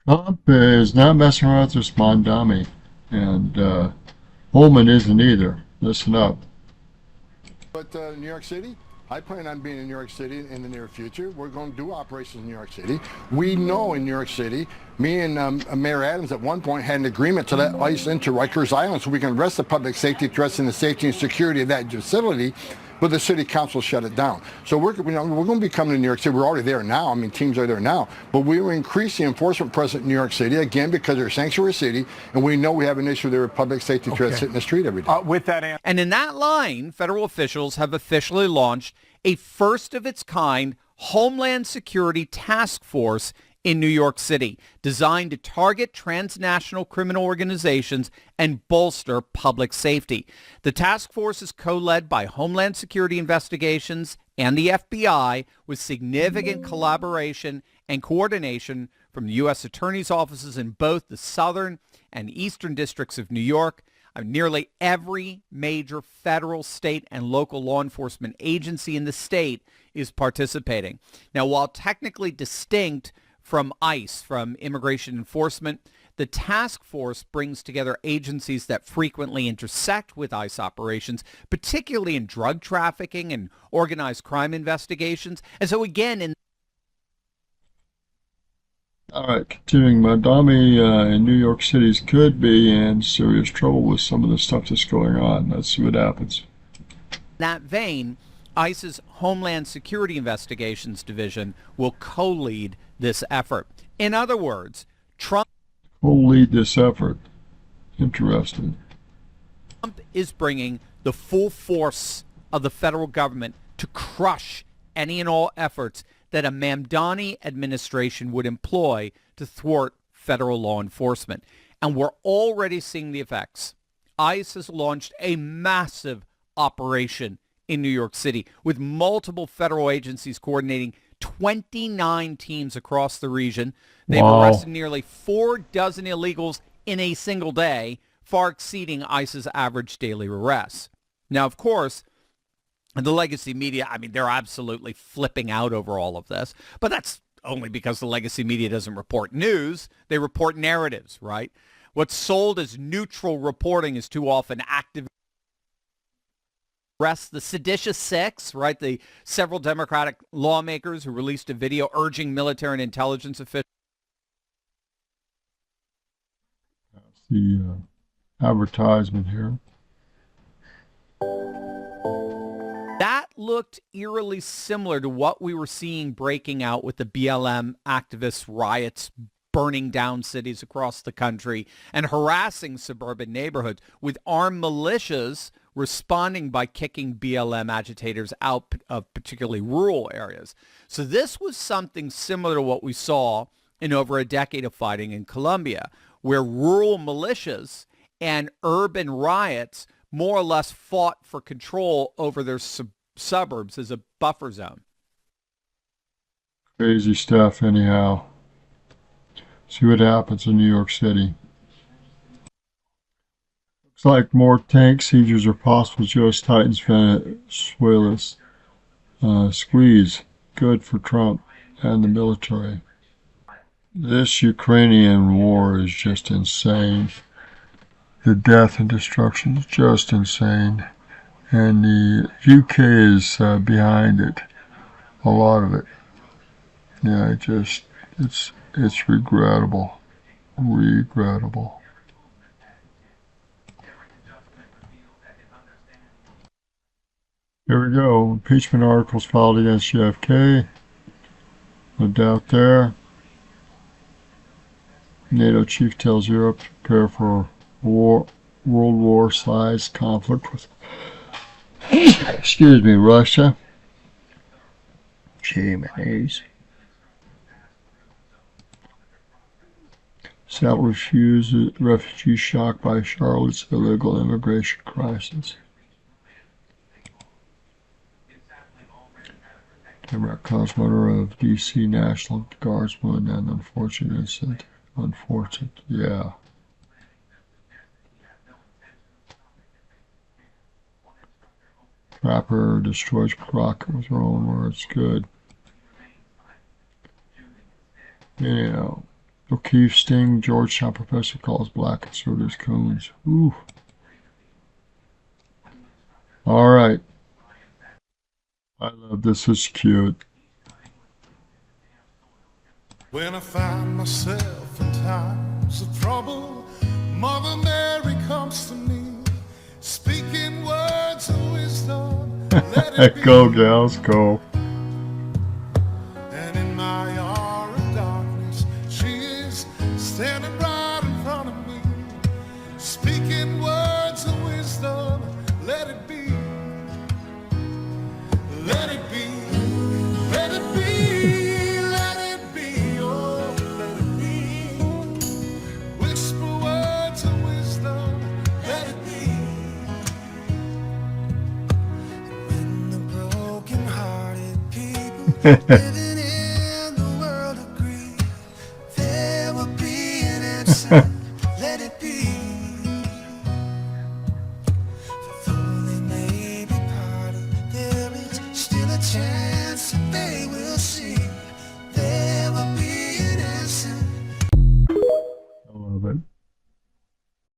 Trump is not messing around with this Mondami, and Holman isn't either. Listen up. But New York City, I plan on being in New York City in the near future. We're going to do operations in New York City. We know in New York City, me and Mayor Adams at one point had an agreement to let ICE into Rikers Island so we can arrest the public safety threats and the safety and security of that facility. But the city council shut it down. So we're going to be coming to New York City. We're already there now. I mean, teams are there now. But we will increase the enforcement presence in New York City, again, because they're a sanctuary city, and we know we have an issue there with public safety threats hitting the street every day. With that, And in that line, federal officials have officially launched a first-of-its-kind Homeland Security Task Force in New York City, designed to target transnational criminal organizations and bolster public safety. The task force is co-led by Homeland Security Investigations and the FBI, with significant collaboration and coordination from the U.S. attorney's offices in both the southern and eastern districts of New York. Nearly every major federal, state, and local law enforcement agency in the state is participating. Now, while technically distinct from ICE, from immigration enforcement, the task force brings together agencies that frequently intersect with ICE operations, particularly in drug trafficking and organized crime investigations. And so again, All right, continuing, Mondami in New York City could be in serious trouble with some of the stuff that's going on. Let's see what happens. in that vein, ICE's Homeland Security Investigations Division will co-lead this effort. In other words, Trump Who'll lead this effort? Interesting. is bringing the full force of the federal government to crush any and all efforts that a Mamdani administration would employ to thwart federal law enforcement. And we're already seeing the effects. ICE has launched a massive operation in New York City, with multiple federal agencies coordinating 29 teams across the region. They've arrested nearly 4 dozen illegals in a single day, far exceeding ICE's average daily arrests. Now, of course, the legacy media, I mean, they're absolutely flipping out over all of this, but that's only because the legacy media doesn't report news. They report narratives, right? What's sold as neutral reporting is too often active. Arrest the seditious six, right? The several Democratic lawmakers who released a video urging military and intelligence officials. The advertisement here. That looked eerily similar to what we were seeing breaking out with the BLM activists' riots, burning down cities across the country and harassing suburban neighborhoods, with armed militias responding by kicking BLM agitators out of particularly rural areas. So this was something similar to what we saw in over a decade of fighting in Colombia, where rural militias and urban riots more or less fought for control over their suburbs as a buffer zone. Crazy stuff anyhow. See what happens in New York City. Looks like more tank seizures are possible. Joe Titans Venezuela's squeeze. Good for Trump and the military. This Ukrainian war is just insane. The death and destruction is just insane. And the UK is behind it. A lot of it. Yeah, it's regrettable. Regrettable. Here we go. Impeachment articles filed against JFK. No doubt there. NATO chief tells Europe to prepare for World War-sized conflict with excuse me, Russia. Jeez. South refuses refugees shocked by Charlotte's illegal immigration crisis. Democrat Congressman of D.C. National Guardsman and unfortunate incident. Unfortunate, yeah. Trapper destroys rocket with her own words. Good. You know, O'Keefe sting. Georgetown professor calls black conservatives coons. Ooh. All right. I love this. It's cute. When I find myself in times of trouble, Mother Mary comes to me, speaking words of wisdom. Let it be. Go, gals, go. And in my hour of darkness, she is standing right in front of me, speaking words of wisdom. Let it be. Let it be. Let it be. Let it be. Oh, let it be. Whisper words of wisdom. Let it be. When the broken-hearted people living in the world agree, there will be an answer.